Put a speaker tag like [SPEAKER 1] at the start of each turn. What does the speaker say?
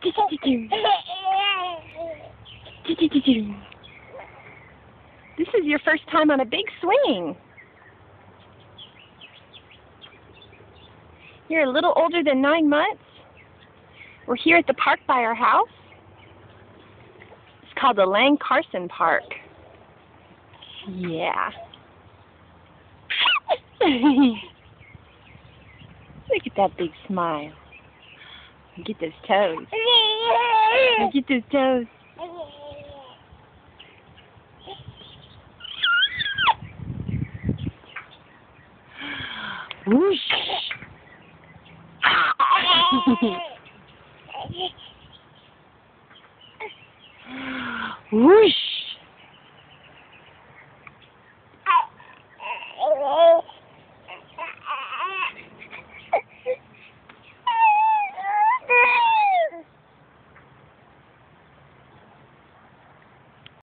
[SPEAKER 1] This is your first time on a big swing. You're a little older than 9 months. We're here at the park by our house. It's called the Lang Carson Park. Yeah. Look at that big smile. Get those toes. Get those toes. Whoosh. Whoosh.